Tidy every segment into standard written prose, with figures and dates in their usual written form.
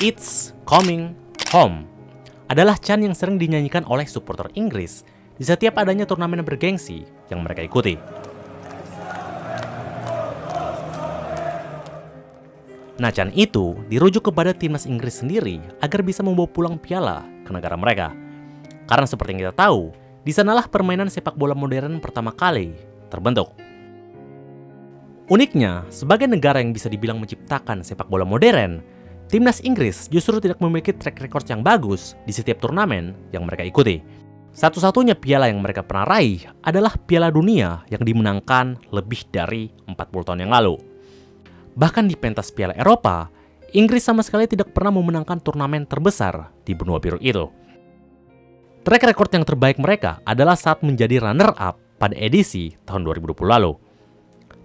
It's Coming Home adalah chant yang sering dinyanyikan oleh supporter Inggris di setiap adanya turnamen bergengsi yang mereka ikuti. Nah, chant itu dirujuk kepada timnas Inggris sendiri agar bisa membawa pulang piala ke negara mereka. Karena seperti yang kita tahu, di sanalah permainan sepak bola modern pertama kali terbentuk. Uniknya, sebagai negara yang bisa dibilang menciptakan sepak bola modern, timnas Inggris justru tidak memiliki track record yang bagus di setiap turnamen yang mereka ikuti. Satu-satunya piala yang mereka pernah raih adalah Piala Dunia yang dimenangkan lebih dari 40 tahun yang lalu. Bahkan di pentas Piala Eropa, Inggris sama sekali tidak pernah memenangkan turnamen terbesar di benua biru itu. Track record yang terbaik mereka adalah saat menjadi runner-up pada edisi tahun 2020 lalu.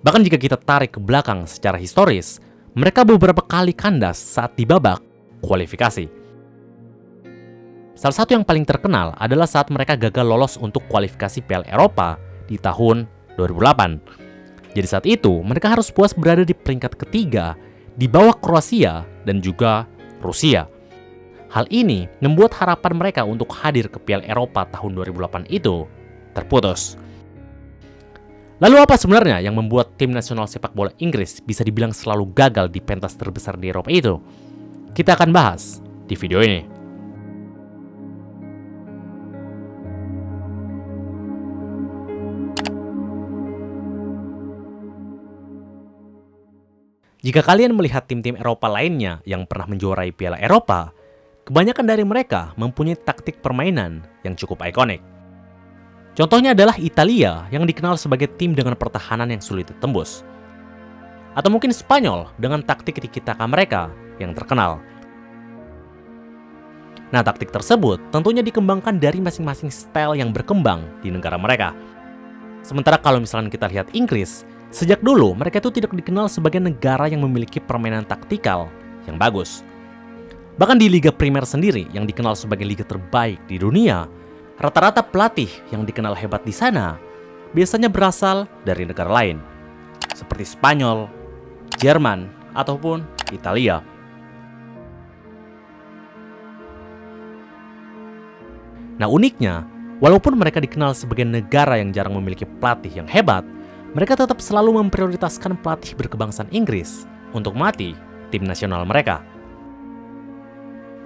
Bahkan jika kita tarik ke belakang secara historis, mereka beberapa kali kandas saat di babak kualifikasi. Salah satu yang paling terkenal adalah saat mereka gagal lolos untuk kualifikasi Piala Eropa di tahun 2008. Jadi saat itu, mereka harus puas berada di peringkat ketiga di bawah Kroasia dan juga Rusia. Hal ini membuat harapan mereka untuk hadir ke Piala Eropa tahun 2008 itu terputus. Lalu apa sebenarnya yang membuat tim nasional sepak bola Inggris bisa dibilang selalu gagal di pentas terbesar di Eropa itu? Kita akan bahas di video ini. Jika kalian melihat tim-tim Eropa lainnya yang pernah menjuarai Piala Eropa, kebanyakan dari mereka mempunyai taktik permainan yang cukup ikonik. Contohnya adalah Italia yang dikenal sebagai tim dengan pertahanan yang sulit ditembus. Atau mungkin Spanyol dengan taktik tiki-taka mereka yang terkenal. Nah, taktik tersebut tentunya dikembangkan dari masing-masing style yang berkembang di negara mereka. Sementara kalau misalnya kita lihat Inggris, sejak dulu mereka itu tidak dikenal sebagai negara yang memiliki permainan taktikal yang bagus. Bahkan di Liga Primer sendiri yang dikenal sebagai liga terbaik di dunia, rata-rata pelatih yang dikenal hebat di sana biasanya berasal dari negara lain, seperti Spanyol, Jerman, ataupun Italia. Nah, uniknya, walaupun mereka dikenal sebagai negara yang jarang memiliki pelatih yang hebat, mereka tetap selalu memprioritaskan pelatih berkebangsaan Inggris untuk melatih tim nasional mereka.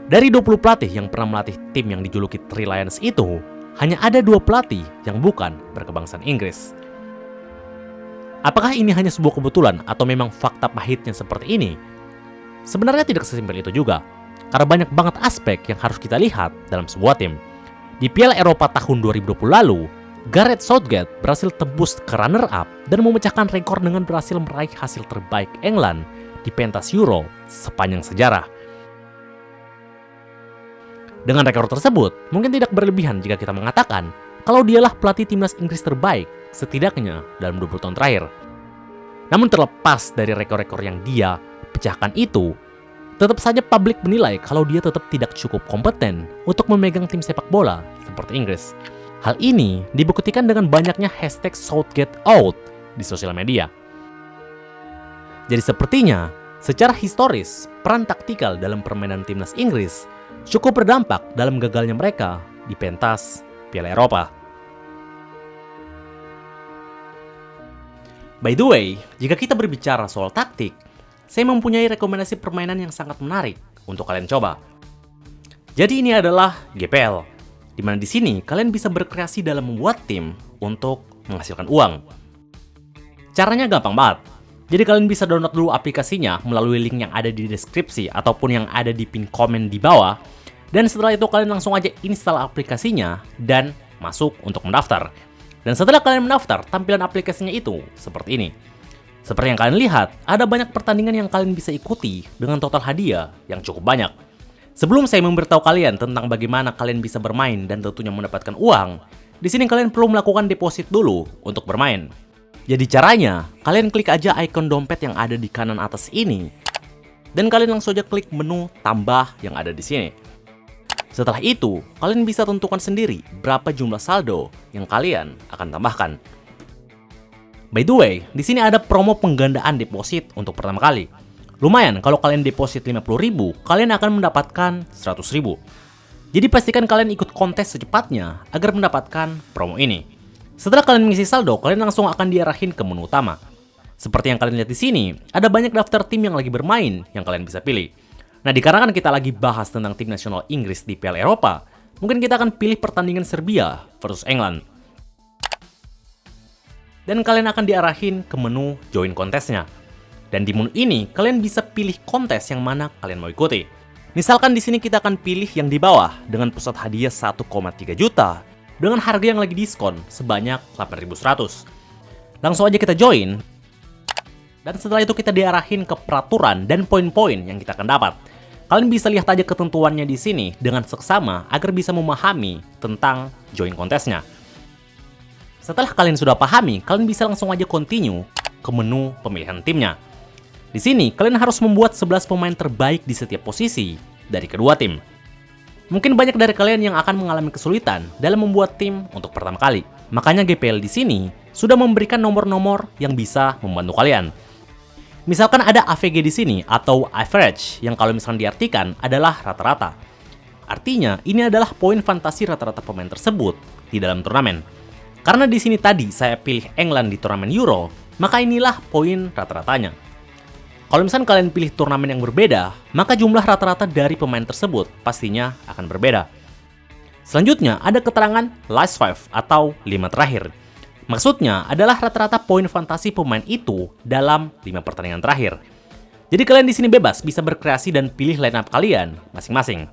Dari 20 pelatih yang pernah melatih tim yang dijuluki Three Lions itu, hanya ada 2 pelatih yang bukan berkebangsaan Inggris. Apakah ini hanya sebuah kebetulan atau memang fakta pahitnya seperti ini? Sebenarnya tidak sesimpel itu juga, karena banyak banget aspek yang harus kita lihat dalam sebuah tim. Di Piala Eropa tahun 2020 lalu, Gareth Southgate berhasil tembus ke runner-up dan memecahkan rekor dengan berhasil meraih hasil terbaik England di pentas Euro sepanjang sejarah. Dengan rekor tersebut, mungkin tidak berlebihan jika kita mengatakan kalau dialah pelatih timnas Inggris terbaik setidaknya dalam 20 tahun terakhir. Namun terlepas dari rekor-rekor yang dia pecahkan itu, tetap saja publik menilai kalau dia tetap tidak cukup kompeten untuk memegang tim sepak bola seperti Inggris. Hal ini dibuktikan dengan banyaknya hashtag Southgate out di sosial media. Jadi sepertinya, secara historis, peran taktikal dalam permainan timnas Inggris cukup berdampak dalam gagalnya mereka di pentas Piala Eropa. By the way, jika kita berbicara soal taktik, saya mempunyai rekomendasi permainan yang sangat menarik untuk kalian coba. Jadi ini adalah GPL, di mana di sini kalian bisa berkreasi dalam membuat tim untuk menghasilkan uang. Caranya gampang banget. Jadi kalian bisa download dulu aplikasinya melalui link yang ada di deskripsi ataupun yang ada di pin komen di bawah. Dan setelah itu kalian langsung aja install aplikasinya dan masuk untuk mendaftar. Dan setelah kalian mendaftar, tampilan aplikasinya itu seperti ini. Seperti yang kalian lihat, ada banyak pertandingan yang kalian bisa ikuti dengan total hadiah yang cukup banyak. Sebelum saya memberitahu kalian tentang bagaimana kalian bisa bermain dan tentunya mendapatkan uang, di sini kalian perlu melakukan deposit dulu untuk bermain. Jadi caranya, kalian klik aja icon dompet yang ada di kanan atas ini, dan kalian langsung aja klik menu tambah yang ada di sini. Setelah itu, kalian bisa tentukan sendiri berapa jumlah saldo yang kalian akan tambahkan. By the way, di sini ada promo penggandaan deposit untuk pertama kali. Lumayan, kalau kalian deposit 50.000, kalian akan mendapatkan 100.000. Jadi pastikan kalian ikut kontes secepatnya agar mendapatkan promo ini. Setelah kalian mengisi saldo, kalian langsung akan diarahin ke menu utama. Seperti yang kalian lihat di sini, ada banyak daftar tim yang lagi bermain yang kalian bisa pilih. Nah, dikarenakan kita lagi bahas tentang tim nasional Inggris di Piala Eropa, mungkin kita akan pilih pertandingan Serbia versus England. Dan kalian akan diarahin ke menu join kontesnya. Dan di menu ini, kalian bisa pilih kontes yang mana kalian mau ikuti. Misalkan di sini kita akan pilih yang di bawah dengan pusat hadiah 1,3 juta dengan harga yang lagi diskon sebanyak 8.100. Langsung aja kita join. Dan setelah itu kita diarahin ke peraturan dan poin-poin yang kita akan dapat. Kalian bisa lihat aja ketentuannya di sini dengan seksama agar bisa memahami tentang join kontesnya. Setelah kalian sudah pahami, kalian bisa langsung aja continue ke menu pemilihan timnya. Di sini, kalian harus membuat 11 pemain terbaik di setiap posisi dari kedua tim. Mungkin banyak dari kalian yang akan mengalami kesulitan dalam membuat tim untuk pertama kali. Makanya GPL di sini sudah memberikan nomor-nomor yang bisa membantu kalian. Misalkan ada AVG di sini atau average yang kalau misalkan diartikan adalah rata-rata. Artinya, ini adalah poin fantasi rata-rata pemain tersebut di dalam turnamen. Karena di sini tadi saya pilih England di turnamen Euro, maka inilah poin rata-ratanya. Kalau misalkan kalian pilih turnamen yang berbeda, maka jumlah rata-rata dari pemain tersebut pastinya akan berbeda. Selanjutnya, ada keterangan last 5 atau 5 terakhir. Maksudnya adalah rata-rata poin fantasi pemain itu dalam 5 pertandingan terakhir. Jadi kalian di sini bebas bisa berkreasi dan pilih line up kalian masing-masing.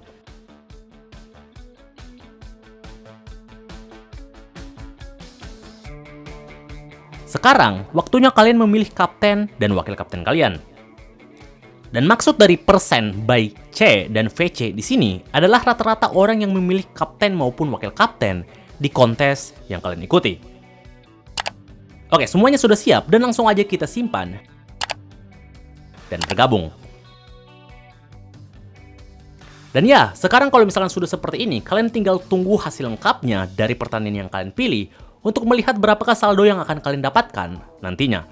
Sekarang, waktunya kalian memilih kapten dan wakil kapten kalian. Dan maksud dari persen by C dan VC di sini adalah rata-rata orang yang memilih kapten maupun wakil kapten di kontes yang kalian ikuti. Oke, semuanya sudah siap dan langsung aja kita simpan dan bergabung. Dan ya, sekarang kalau misalkan sudah seperti ini, kalian tinggal tunggu hasil lengkapnya dari pertandingan yang kalian pilih untuk melihat berapakah saldo yang akan kalian dapatkan nantinya.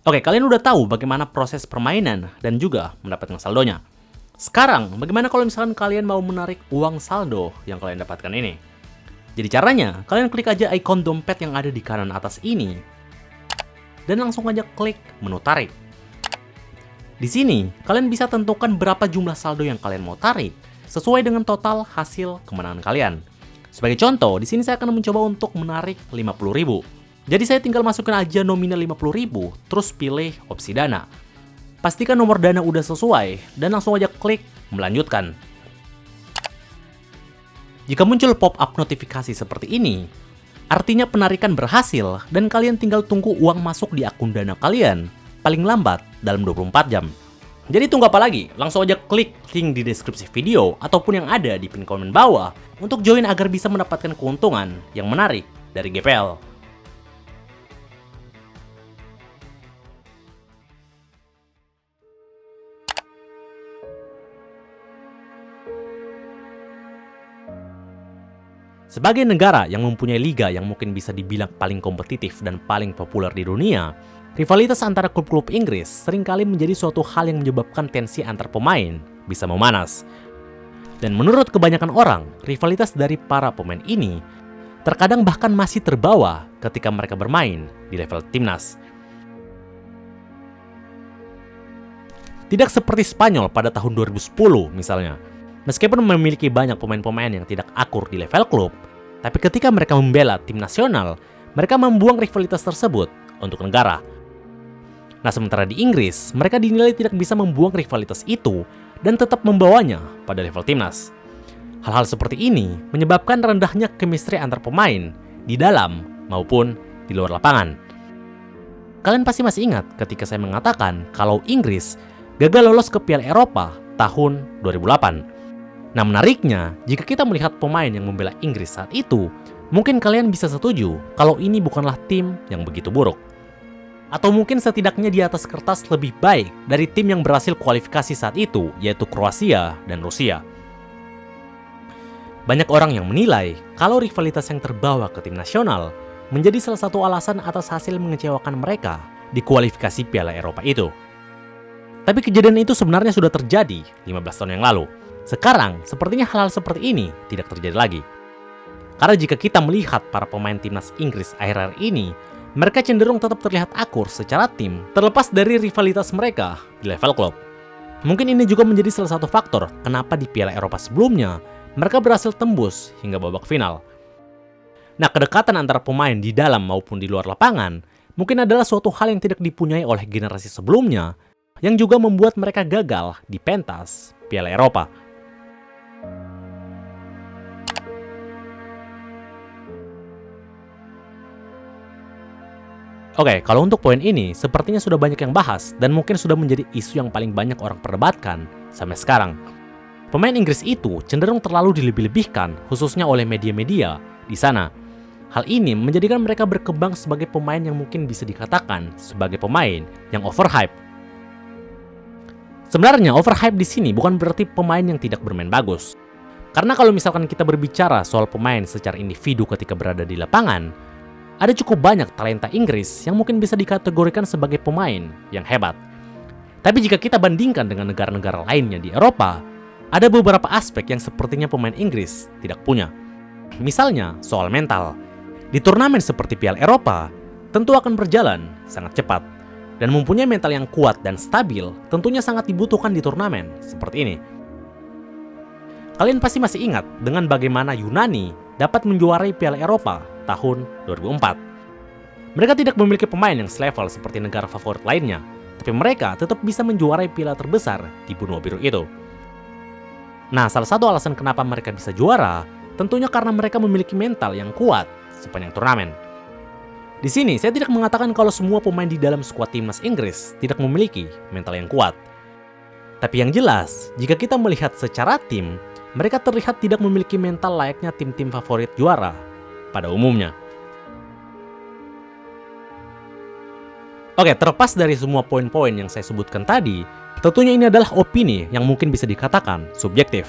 Oke, kalian udah tahu bagaimana proses permainan dan juga mendapatkan saldonya. Sekarang, bagaimana kalau misalkan kalian mau menarik uang saldo yang kalian dapatkan ini? Jadi caranya, kalian klik aja ikon dompet yang ada di kanan atas ini, dan langsung aja klik menu tarik. Di sini, kalian bisa tentukan berapa jumlah saldo yang kalian mau tarik, sesuai dengan total hasil kemenangan kalian. Sebagai contoh, di sini saya akan mencoba untuk menarik 50.000. Jadi saya tinggal masukkan aja nominal 50.000, terus pilih opsi dana. Pastikan nomor dana udah sesuai, dan langsung aja klik melanjutkan. Jika muncul pop-up notifikasi seperti ini, artinya penarikan berhasil dan kalian tinggal tunggu uang masuk di akun dana kalian, paling lambat dalam 24 jam. Jadi tunggu apa lagi? Langsung aja klik link di deskripsi video ataupun yang ada di pin komen bawah untuk join agar bisa mendapatkan keuntungan yang menarik dari GPL. Sebagai negara yang mempunyai liga yang mungkin bisa dibilang paling kompetitif dan paling populer di dunia, rivalitas antara klub-klub Inggris seringkali menjadi suatu hal yang menyebabkan tensi antar pemain bisa memanas. Dan menurut kebanyakan orang, rivalitas dari para pemain ini terkadang bahkan masih terbawa ketika mereka bermain di level timnas. Tidak seperti Spanyol pada tahun 2010 misalnya. Meskipun memiliki banyak pemain-pemain yang tidak akur di level klub, tapi ketika mereka membela tim nasional, mereka membuang rivalitas tersebut untuk negara. Nah, sementara di Inggris, mereka dinilai tidak bisa membuang rivalitas itu dan tetap membawanya pada level timnas. Hal-hal seperti ini menyebabkan rendahnya chemistry antar pemain di dalam maupun di luar lapangan. Kalian pasti masih ingat ketika saya mengatakan kalau Inggris gagal lolos ke Piala Eropa tahun 2008. Nah, menariknya, jika kita melihat pemain yang membela Inggris saat itu, mungkin kalian bisa setuju kalau ini bukanlah tim yang begitu buruk. Atau mungkin setidaknya di atas kertas lebih baik dari tim yang berhasil kualifikasi saat itu, yaitu Kroasia dan Rusia. Banyak orang yang menilai kalau rivalitas yang terbawa ke tim nasional menjadi salah satu alasan atas hasil mengecewakan mereka di kualifikasi Piala Eropa itu. Tapi kejadian itu sebenarnya sudah terjadi 15 tahun yang lalu. Sekarang, sepertinya hal-hal seperti ini tidak terjadi lagi. Karena jika kita melihat para pemain timnas Inggris akhir-akhir ini, mereka cenderung tetap terlihat akur secara tim terlepas dari rivalitas mereka di level klub. Mungkin ini juga menjadi salah satu faktor kenapa di Piala Eropa sebelumnya mereka berhasil tembus hingga babak final. Nah, kedekatan antara pemain di dalam maupun di luar lapangan mungkin adalah suatu hal yang tidak dipunyai oleh generasi sebelumnya yang juga membuat mereka gagal di pentas Piala Eropa. Oke, kalau untuk poin ini, sepertinya sudah banyak yang bahas dan mungkin sudah menjadi isu yang paling banyak orang perdebatkan sampai sekarang. Pemain Inggris itu cenderung terlalu dilebih-lebihkan, khususnya oleh media-media di sana. Hal ini menjadikan mereka berkembang sebagai pemain yang mungkin bisa dikatakan sebagai pemain yang overhype. Sebenarnya overhype di sini bukan berarti pemain yang tidak bermain bagus. Karena kalau misalkan kita berbicara soal pemain secara individu ketika berada di lapangan, ada cukup banyak talenta Inggris yang mungkin bisa dikategorikan sebagai pemain yang hebat. Tapi jika kita bandingkan dengan negara-negara lainnya di Eropa, ada beberapa aspek yang sepertinya pemain Inggris tidak punya. Misalnya soal mental. Di turnamen seperti Piala Eropa, tentu akan berjalan sangat cepat. Dan mempunyai mental yang kuat dan stabil tentunya sangat dibutuhkan di turnamen seperti ini. Kalian pasti masih ingat dengan bagaimana Yunani dapat menjuarai Piala Eropa tahun 2004. Mereka tidak memiliki pemain yang selevel seperti negara favorit lainnya, tapi mereka tetap bisa menjuarai piala terbesar di benua biru itu. Nah, salah satu alasan kenapa mereka bisa juara, tentunya karena mereka memiliki mental yang kuat sepanjang turnamen. Di sini, saya tidak mengatakan kalau semua pemain di dalam skuad timnas Inggris tidak memiliki mental yang kuat. Tapi yang jelas, jika kita melihat secara tim, mereka terlihat tidak memiliki mental layaknya tim-tim favorit juara pada umumnya. Oke, terlepas dari semua poin-poin yang saya sebutkan tadi, tentunya ini adalah opini yang mungkin bisa dikatakan subjektif.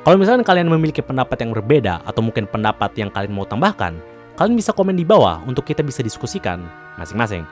Kalau misalnya kalian memiliki pendapat yang berbeda atau mungkin pendapat yang kalian mau tambahkan, kalian bisa komen di bawah untuk kita bisa diskusikan masing-masing.